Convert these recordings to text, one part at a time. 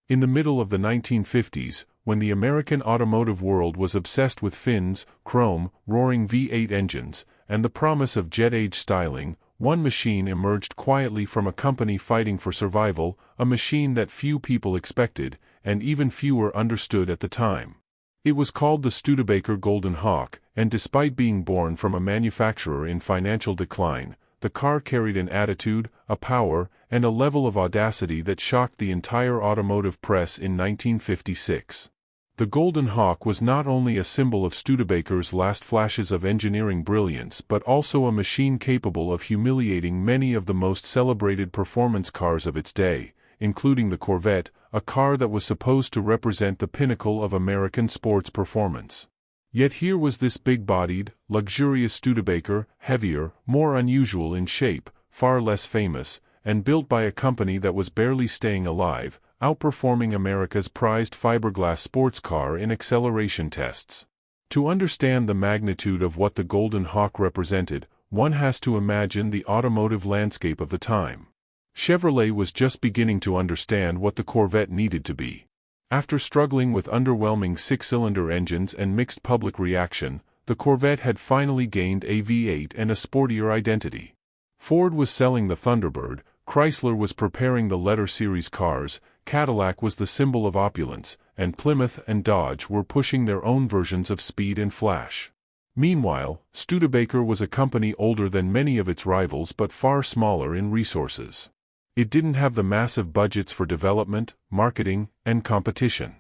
In the middle of the 1950s, when the American automotive world was obsessed with fins, chrome, roaring V8 engines, and the promise of jet-age styling, one machine emerged quietly from a company fighting for survival, a machine that few people expected, and even fewer understood at the time. It was called the Studebaker Golden Hawk, and despite being born from a manufacturer in financial decline, the car carried an attitude, a power, and a level of audacity that shocked the entire automotive press in 1956. The Golden Hawk was not only a symbol of Studebaker's last flashes of engineering brilliance but also a machine capable of humiliating many of the most celebrated performance cars of its day, including the Corvette, a car that was supposed to represent the pinnacle of American sports performance. Yet here was this big-bodied, luxurious Studebaker, heavier, more unusual in shape, far less famous, and built by a company that was barely staying alive, outperforming America's prized fiberglass sports car in acceleration tests. To understand the magnitude of what the Golden Hawk represented, one has to imagine the automotive landscape of the time. Chevrolet was just beginning to understand what the Corvette needed to be. After struggling with underwhelming six-cylinder engines and mixed public reaction, the Corvette had finally gained a V8 and a sportier identity. Ford was selling the Thunderbird, Chrysler was preparing the letter series cars, Cadillac was the symbol of opulence, and Plymouth and Dodge were pushing their own versions of speed and flash. Meanwhile, Studebaker was a company older than many of its rivals but far smaller in resources. It didn't have the massive budgets for development, marketing, and competition.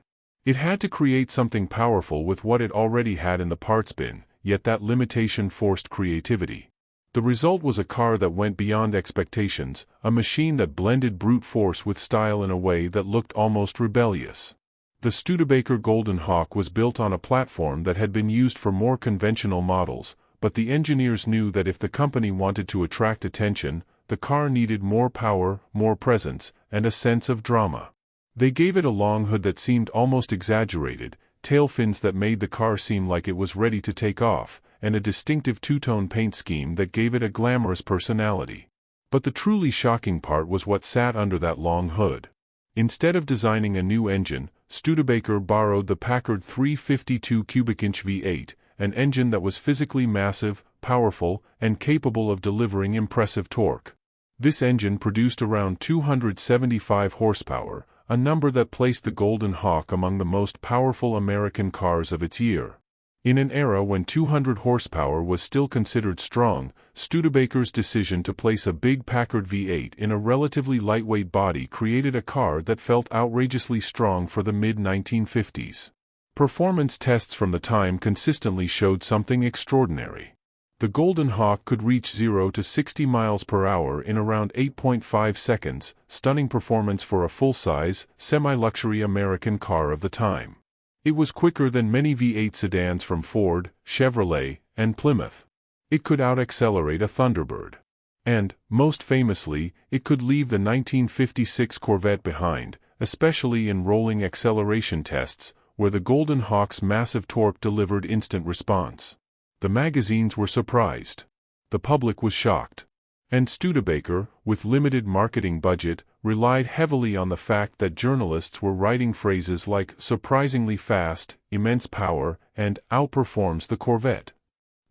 It had to create something powerful with what it already had in the parts bin, yet that limitation forced creativity. The result was a car that went beyond expectations, a machine that blended brute force with style in a way that looked almost rebellious. The Studebaker Golden Hawk was built on a platform that had been used for more conventional models, but the engineers knew that if the company wanted to attract attention, the car needed more power, more presence, and a sense of drama. They gave it a long hood that seemed almost exaggerated, tail fins that made the car seem like it was ready to take off, and a distinctive two-tone paint scheme that gave it a glamorous personality. But the truly shocking part was what sat under that long hood. Instead of designing a new engine, Studebaker borrowed the Packard 352 cubic-inch V8, an engine that was physically massive, powerful, and capable of delivering impressive torque. This engine produced around 275 horsepower, a number that placed the Golden Hawk among the most powerful American cars of its year. In an era when 200 horsepower was still considered strong, Studebaker's decision to place a big Packard V8 in a relatively lightweight body created a car that felt outrageously strong for the mid-1950s. Performance tests from the time consistently showed something extraordinary. The Golden Hawk could reach 0 to 60 miles per hour in around 8.5 seconds, stunning performance for a full-size, semi-luxury American car of the time. It was quicker than many V8 sedans from Ford, Chevrolet, and Plymouth. It could out-accelerate a Thunderbird. And, most famously, it could leave the 1956 Corvette behind, especially in rolling acceleration tests, where the Golden Hawk's massive torque delivered instant response. The magazines were surprised. The public was shocked. And Studebaker, with limited marketing budget, relied heavily on the fact that journalists were writing phrases like surprisingly fast, immense power, and outperforms the Corvette.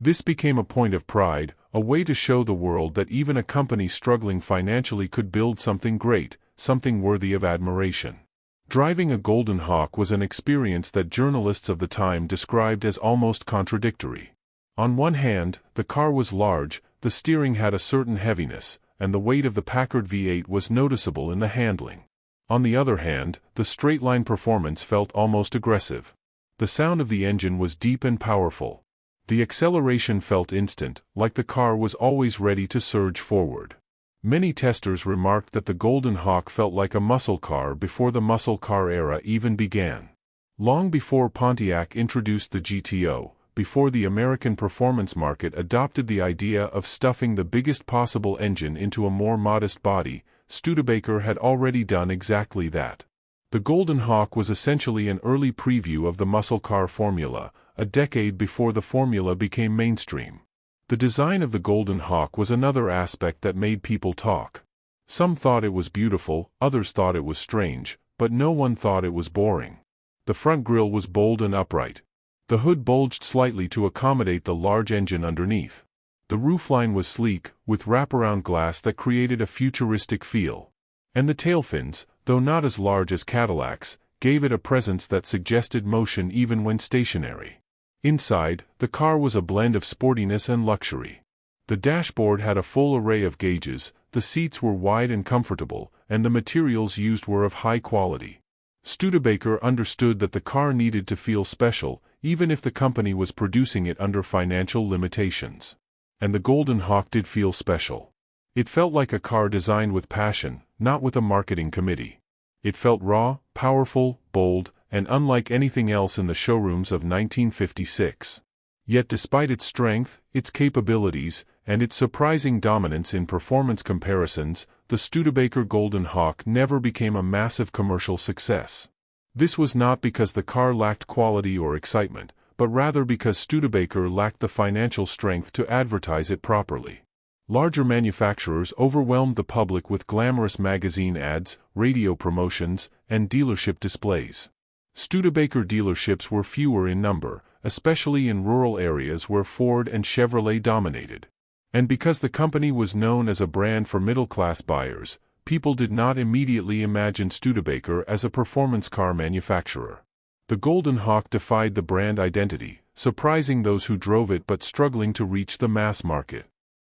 This became a point of pride, a way to show the world that even a company struggling financially could build something great, something worthy of admiration. Driving a Golden Hawk was an experience that journalists of the time described as almost contradictory. On one hand, the car was large, the steering had a certain heaviness, and the weight of the Packard V8 was noticeable in the handling. On the other hand, the straight-line performance felt almost aggressive. The sound of the engine was deep and powerful. The acceleration felt instant, like the car was always ready to surge forward. Many testers remarked that the Golden Hawk felt like a muscle car before the muscle car era even began. Long before Pontiac introduced the GTO, before the American performance market adopted the idea of stuffing the biggest possible engine into a more modest body, Studebaker had already done exactly that. The Golden Hawk was essentially an early preview of the muscle car formula, a decade before the formula became mainstream. The design of the Golden Hawk was another aspect that made people talk. Some thought it was beautiful, others thought it was strange, but no one thought it was boring. The front grille was bold and upright. The hood bulged slightly to accommodate the large engine underneath. The roofline was sleek, with wraparound glass that created a futuristic feel. And the tail fins, though not as large as Cadillac's, gave it a presence that suggested motion even when stationary. Inside, the car was a blend of sportiness and luxury. The dashboard had a full array of gauges, the seats were wide and comfortable, and the materials used were of high quality. Studebaker understood that the car needed to feel special, even if the company was producing it under financial limitations. And the Golden Hawk did feel special. It felt like a car designed with passion, not with a marketing committee. It felt raw, powerful, bold, and unlike anything else in the showrooms of 1956. Yet despite its strength, its capabilities, and its surprising dominance in performance comparisons, the Studebaker Golden Hawk never became a massive commercial success. This was not because the car lacked quality or excitement, but rather because Studebaker lacked the financial strength to advertise it properly. Larger manufacturers overwhelmed the public with glamorous magazine ads, radio promotions, and dealership displays. Studebaker dealerships were fewer in number, especially in rural areas where Ford and Chevrolet dominated. And because the company was known as a brand for middle-class buyers, people did not immediately imagine Studebaker as a performance car manufacturer. The Golden Hawk defied the brand identity, surprising those who drove it but struggling to reach the mass market.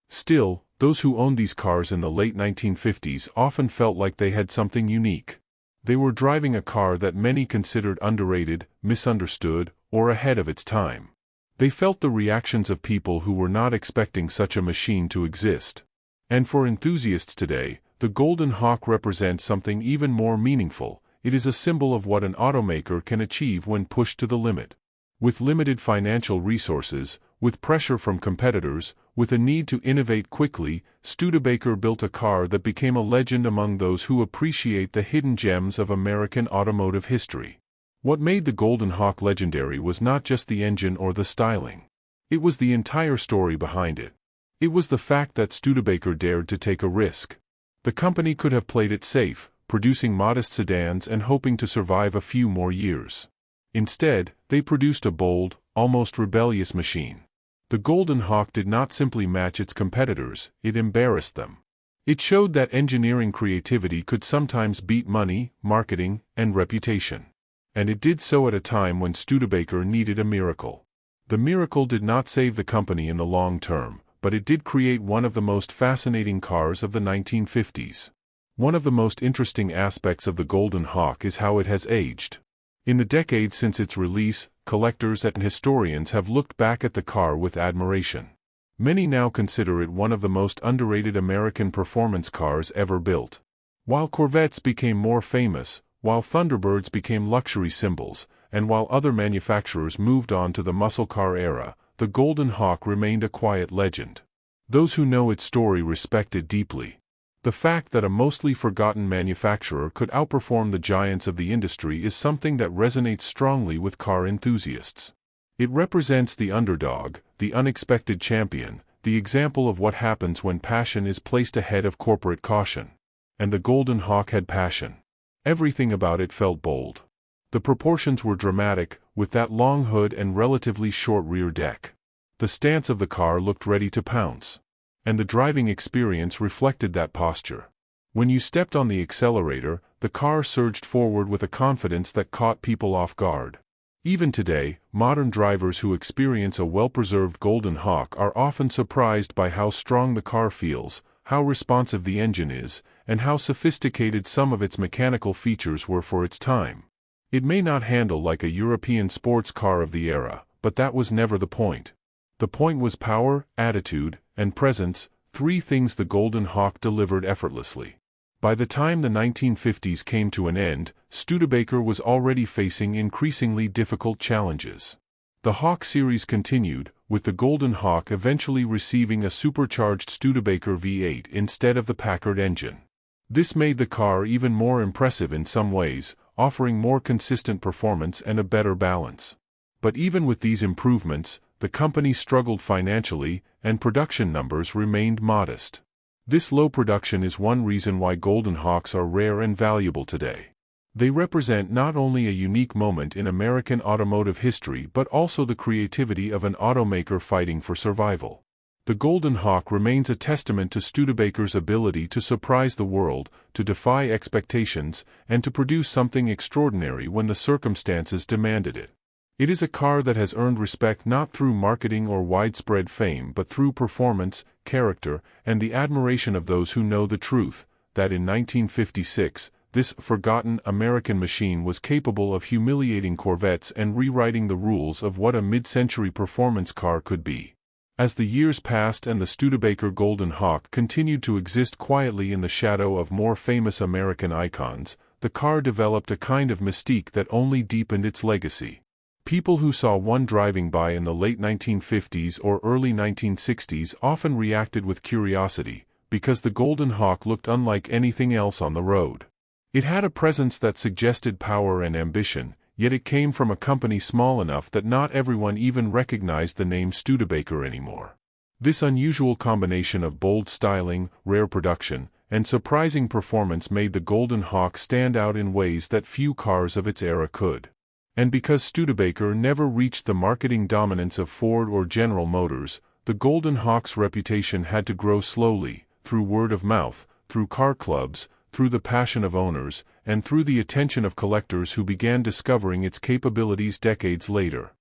Still, those who owned these cars in the late 1950s often felt like they had something unique. They were driving a car that many considered underrated, misunderstood, or ahead of its time. They felt the reactions of people who were not expecting such a machine to exist. And for enthusiasts today, the Golden Hawk represents something even more meaningful. It is a symbol of what an automaker can achieve when pushed to the limit. With limited financial resources, with pressure from competitors, with a need to innovate quickly, Studebaker built a car that became a legend among those who appreciate the hidden gems of American automotive history. What made the Golden Hawk legendary was not just the engine or the styling. It was the entire story behind it. It was the fact that Studebaker dared to take a risk. The company could have played it safe, producing modest sedans and hoping to survive a few more years. Instead, they produced a bold, almost rebellious machine. The Golden Hawk did not simply match its competitors, it embarrassed them. It showed that engineering creativity could sometimes beat money, marketing, and reputation. And it did so at a time when Studebaker needed a miracle. The miracle did not save the company in the long term, but it did create one of the most fascinating cars of the 1950s. One of the most interesting aspects of the Golden Hawk is how it has aged. In the decades since its release, collectors and historians have looked back at the car with admiration. Many now consider it one of the most underrated American performance cars ever built. While Corvettes became more famous, while Thunderbirds became luxury symbols, and while other manufacturers moved on to the muscle car era, the Golden Hawk remained a quiet legend. Those who know its story respect it deeply. The fact that a mostly forgotten manufacturer could outperform the giants of the industry is something that resonates strongly with car enthusiasts. It represents the underdog, the unexpected champion, the example of what happens when passion is placed ahead of corporate caution. And the Golden Hawk had passion. Everything about it felt bold. The proportions were dramatic, with that long hood and relatively short rear deck. The stance of the car looked ready to pounce. And the driving experience reflected that posture. When you stepped on the accelerator, the car surged forward with a confidence that caught people off guard. Even today, modern drivers who experience a well-preserved Golden Hawk are often surprised by how strong the car feels, how responsive the engine is, and how sophisticated some of its mechanical features were for its time. It may not handle like a European sports car of the era, but that was never the point. The point was power, attitude, and presence, three things the Golden Hawk delivered effortlessly. By the time the 1950s came to an end, Studebaker was already facing increasingly difficult challenges. The Hawk series continued, with the Golden Hawk eventually receiving a supercharged Studebaker V8 instead of the Packard engine. This made the car even more impressive in some ways, offering more consistent performance and a better balance. But even with these improvements, the company struggled financially, and production numbers remained modest. This low production is one reason why Golden Hawks are rare and valuable today. They represent not only a unique moment in American automotive history but also the creativity of an automaker fighting for survival. The Golden Hawk remains a testament to Studebaker's ability to surprise the world, to defy expectations, and to produce something extraordinary when the circumstances demanded it. It is a car that has earned respect not through marketing or widespread fame but through performance, character, and the admiration of those who know the truth, that in 1956, this forgotten American machine was capable of humiliating Corvettes and rewriting the rules of what a mid-century performance car could be. As the years passed and the Studebaker Golden Hawk continued to exist quietly in the shadow of more famous American icons, the car developed a kind of mystique that only deepened its legacy. People who saw one driving by in the late 1950s or early 1960s often reacted with curiosity, because the Golden Hawk looked unlike anything else on the road. It had a presence that suggested power and ambition, yet it came from a company small enough that not everyone even recognized the name Studebaker anymore. This unusual combination of bold styling, rare production, and surprising performance made the Golden Hawk stand out in ways that few cars of its era could. And because Studebaker never reached the marketing dominance of Ford or General Motors, the Golden Hawk's reputation had to grow slowly, through word of mouth, through car clubs, through the passion of owners, and through the attention of collectors who began discovering its capabilities decades later.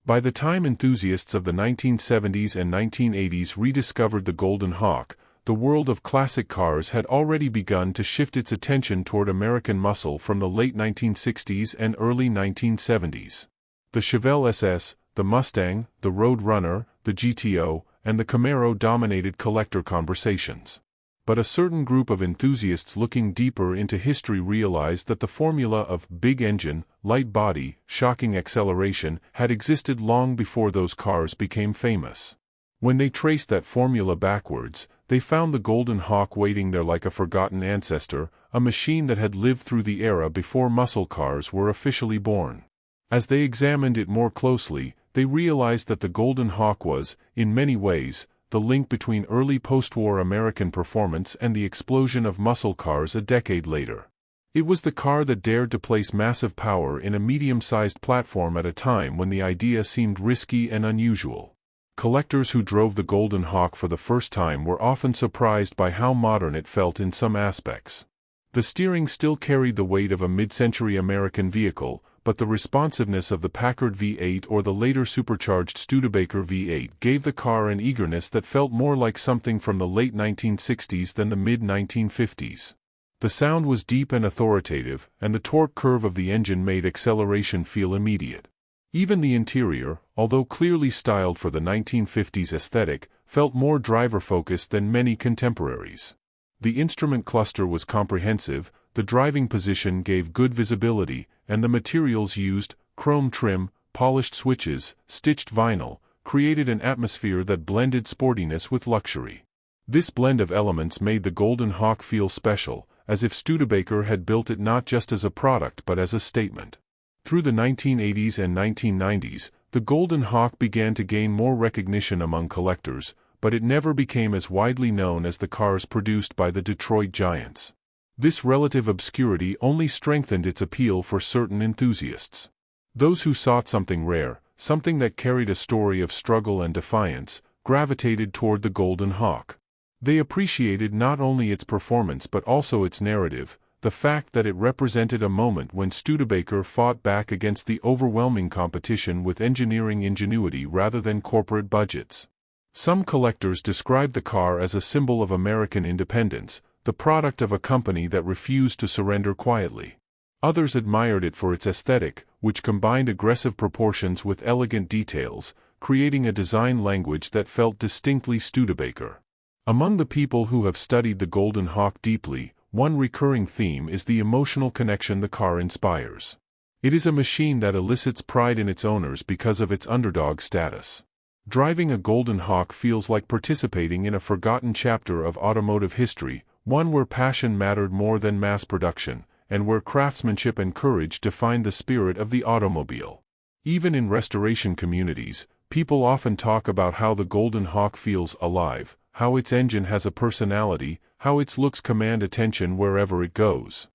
By the time enthusiasts of the 1970s and 1980s rediscovered the Golden Hawk, the world of classic cars had already begun to shift its attention toward American muscle from the late 1960s and early 1970s. The Chevrolet SS, the Mustang, the Road Runner, the GTO, and the Camaro dominated collector conversations. But a certain group of enthusiasts looking deeper into history realized that the formula of big engine, light body, shocking acceleration had existed long before those cars became famous. When they traced that formula backwards, they found the Golden Hawk waiting there like a forgotten ancestor, a machine that had lived through the era before muscle cars were officially born. As they examined it more closely, they realized that the Golden Hawk was, in many ways, the link between early post-war American performance and the explosion of muscle cars a decade later. It was the car that dared to place massive power in a medium-sized platform at a time when the idea seemed risky and unusual. Collectors who drove the Golden Hawk for the first time were often surprised by how modern it felt in some aspects. The steering still carried the weight of a mid-century American vehicle, but the responsiveness of the Packard V8 or the later supercharged Studebaker V8 gave the car an eagerness that felt more like something from the late 1960s than the mid-1950s. The sound was deep and authoritative, and the torque curve of the engine made acceleration feel immediate. Even the interior, although clearly styled for the 1950s aesthetic, felt more driver-focused than many contemporaries. The instrument cluster was comprehensive, the driving position gave good visibility, and the materials used, chrome trim, polished switches, stitched vinyl, created an atmosphere that blended sportiness with luxury. This blend of elements made the Golden Hawk feel special, as if Studebaker had built it not just as a product but as a statement. Through the 1980s and 1990s, the Golden Hawk began to gain more recognition among collectors, but it never became as widely known as the cars produced by the Detroit giants. This relative obscurity only strengthened its appeal for certain enthusiasts. Those who sought something rare, something that carried a story of struggle and defiance, gravitated toward the Golden Hawk. They appreciated not only its performance but also its narrative, the fact that it represented a moment when Studebaker fought back against the overwhelming competition with engineering ingenuity rather than corporate budgets. Some collectors described the car as a symbol of American independence, the product of a company that refused to surrender quietly. Others admired it for its aesthetic, which combined aggressive proportions with elegant details, creating a design language that felt distinctly Studebaker. Among the people who have studied the Golden Hawk deeply, one recurring theme is the emotional connection the car inspires. It is a machine that elicits pride in its owners because of its underdog status. Driving a Golden Hawk feels like participating in a forgotten chapter of automotive history, one where passion mattered more than mass production, and where craftsmanship and courage defined the spirit of the automobile. Even in restoration communities, people often talk about how the Golden Hawk feels alive, how its engine has a personality, how its looks command attention wherever it goes.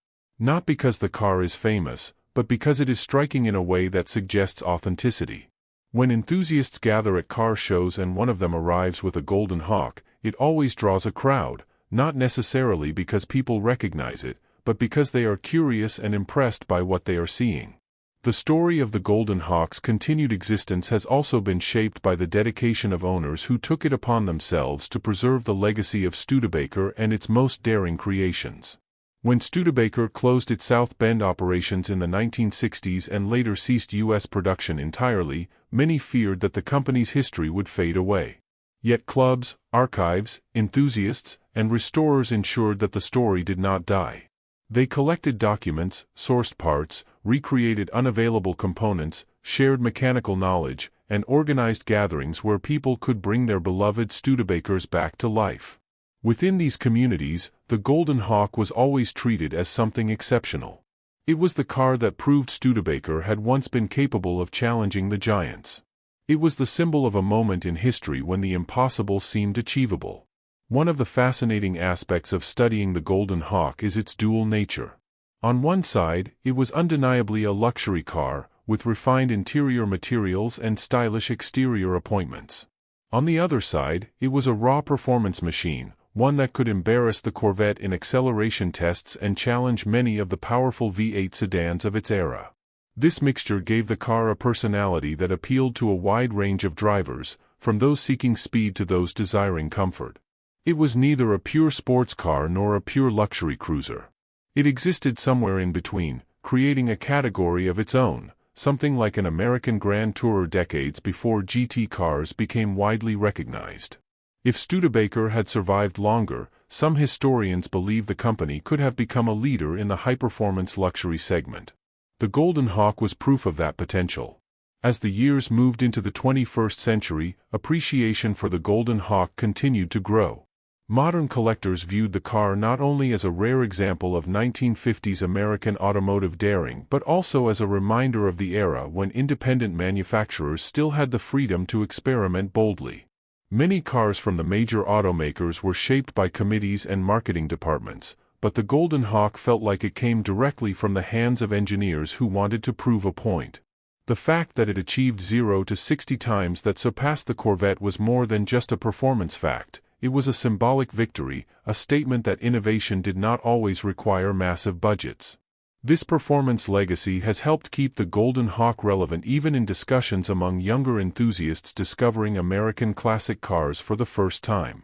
Not because the car is famous, but because it is striking in a way that suggests authenticity. When enthusiasts gather at car shows and one of them arrives with a Golden Hawk, it always draws a crowd, not necessarily because people recognize it, but because they are curious and impressed by what they are seeing. The story of the Golden Hawk's continued existence has also been shaped by the dedication of owners who took it upon themselves to preserve the legacy of Studebaker and its most daring creations. When Studebaker closed its South Bend operations in the 1960s and later ceased U.S. production entirely, many feared that the company's history would fade away. Yet clubs, archives, enthusiasts, and restorers ensured that the story did not die. They collected documents, sourced parts, recreated unavailable components, shared mechanical knowledge, and organized gatherings where people could bring their beloved Studebakers back to life. Within these communities, the Golden Hawk was always treated as something exceptional. It was the car that proved Studebaker had once been capable of challenging the giants. It was the symbol of a moment in history when the impossible seemed achievable. One of the fascinating aspects of studying the Golden Hawk is its dual nature. On one side, it was undeniably a luxury car, with refined interior materials and stylish exterior appointments. On the other side, it was a raw performance machine, one that could embarrass the Corvette in acceleration tests and challenge many of the powerful V8 sedans of its era. This mixture gave the car a personality that appealed to a wide range of drivers, from those seeking speed to those desiring comfort. It was neither a pure sports car nor a pure luxury cruiser. It existed somewhere in between, creating a category of its own, something like an American Grand Tourer decades before GT cars became widely recognized. If Studebaker had survived longer, some historians believe the company could have become a leader in the high-performance luxury segment. The Golden Hawk was proof of that potential. As the years moved into the 21st century, appreciation for the Golden Hawk continued to grow. Modern collectors viewed the car not only as a rare example of 1950s American automotive daring but also as a reminder of the era when independent manufacturers still had the freedom to experiment boldly. Many cars from the major automakers were shaped by committees and marketing departments, but the Golden Hawk felt like it came directly from the hands of engineers who wanted to prove a point. The fact that it achieved 0 to 60 times that surpassed the Corvette was more than just a performance fact. It was a symbolic victory, a statement that innovation did not always require massive budgets. This performance legacy has helped keep the Golden Hawk relevant even in discussions among younger enthusiasts discovering American classic cars for the first time.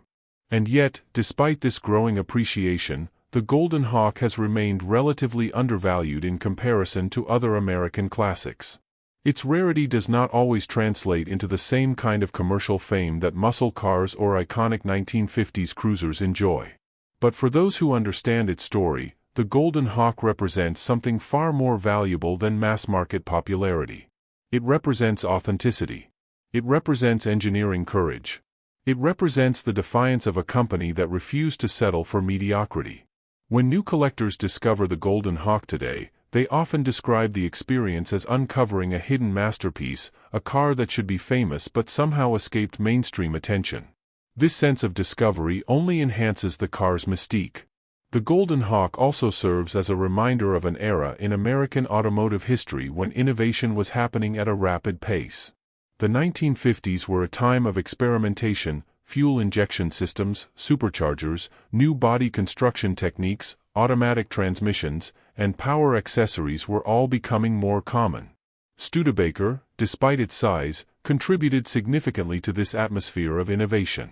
And yet, despite this growing appreciation, the Golden Hawk has remained relatively undervalued in comparison to other American classics. Its rarity does not always translate into the same kind of commercial fame that muscle cars or iconic 1950s cruisers enjoy. But for those who understand its story, the Golden Hawk represents something far more valuable than mass-market popularity. It represents authenticity. It represents engineering courage. It represents the defiance of a company that refused to settle for mediocrity. When new collectors discover the Golden Hawk today, they often describe the experience as uncovering a hidden masterpiece, a car that should be famous but somehow escaped mainstream attention. This sense of discovery only enhances the car's mystique. The Golden Hawk also serves as a reminder of an era in American automotive history when innovation was happening at a rapid pace. The 1950s were a time of experimentation. Fuel injection systems, superchargers, new body construction techniques, automatic transmissions, and power accessories were all becoming more common. Studebaker, despite its size, contributed significantly to this atmosphere of innovation.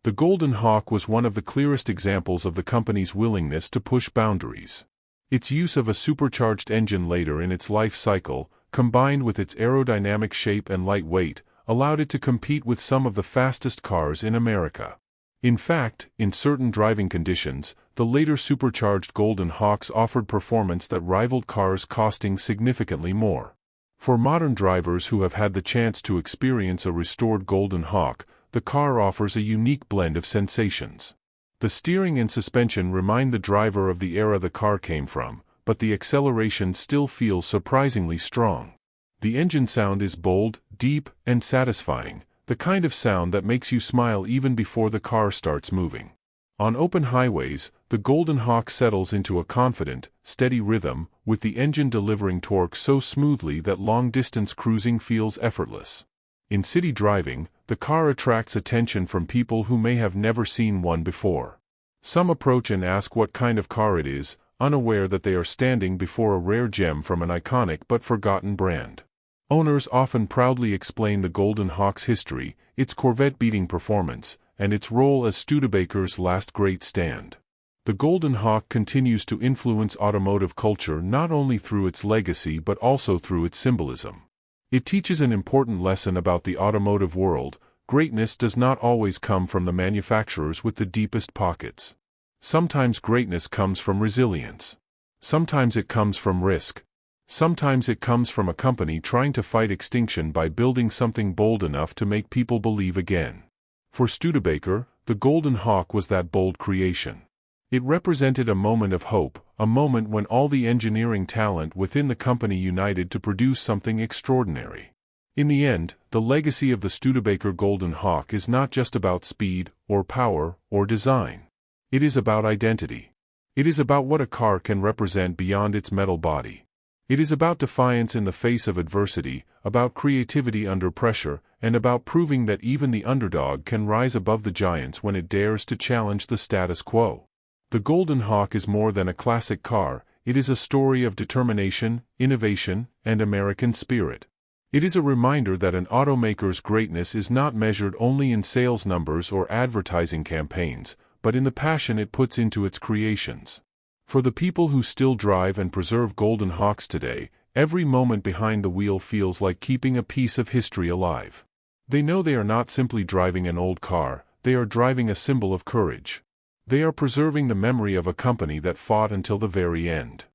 The Golden Hawk was one of the clearest examples of the company's willingness to push boundaries. Its use of a supercharged engine later in its life cycle, combined with its aerodynamic shape and light weight, allowed it to compete with some of the fastest cars in America. In fact, in certain driving conditions, the later supercharged Golden Hawks offered performance that rivaled cars costing significantly more. For modern drivers who have had the chance to experience a restored Golden Hawk, the car offers a unique blend of sensations. The steering and suspension remind the driver of the era the car came from, but the acceleration still feels surprisingly strong. The engine sound is bold, deep, and satisfying, the kind of sound that makes you smile even before the car starts moving. On open highways, the Golden Hawk settles into a confident, steady rhythm, with the engine delivering torque so smoothly that long-distance cruising feels effortless. In city driving, the car attracts attention from people who may have never seen one before. Some approach and ask what kind of car it is, unaware that they are standing before a rare gem from an iconic but forgotten brand. Owners often proudly explain the Golden Hawk's history, its Corvette-beating performance, and its role as Studebaker's last great stand. The Golden Hawk continues to influence automotive culture not only through its legacy but also through its symbolism. It teaches an important lesson about the automotive world: greatness does not always come from the manufacturers with the deepest pockets. Sometimes greatness comes from resilience. Sometimes it comes from risk. Sometimes it comes from a company trying to fight extinction by building something bold enough to make people believe again. For Studebaker, the Golden Hawk was that bold creation. It represented a moment of hope, a moment when all the engineering talent within the company united to produce something extraordinary. In the end, the legacy of the Studebaker Golden Hawk is not just about speed, or power, or design. It is about identity. It is about what a car can represent beyond its metal body. It is about defiance in the face of adversity, about creativity under pressure, and about proving that even the underdog can rise above the giants when it dares to challenge the status quo. The Golden Hawk is more than a classic car, it is a story of determination, innovation, and American spirit. It is a reminder that an automaker's greatness is not measured only in sales numbers or advertising campaigns, but in the passion it puts into its creations. For the people who still drive and preserve Golden Hawks today, every moment behind the wheel feels like keeping a piece of history alive. They know they are not simply driving an old car, they are driving a symbol of courage. They are preserving the memory of a company that fought until the very end.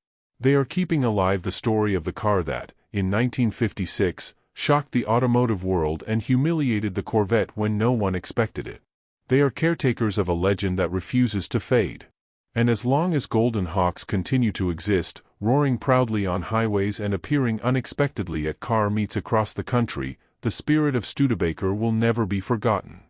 They are keeping alive the story of the car that, in 1956, shocked the automotive world and humiliated the Corvette when no one expected it. They are caretakers of a legend that refuses to fade. And as long as Golden Hawks continue to exist, roaring proudly on highways and appearing unexpectedly at car meets across the country, the spirit of Studebaker will never be forgotten.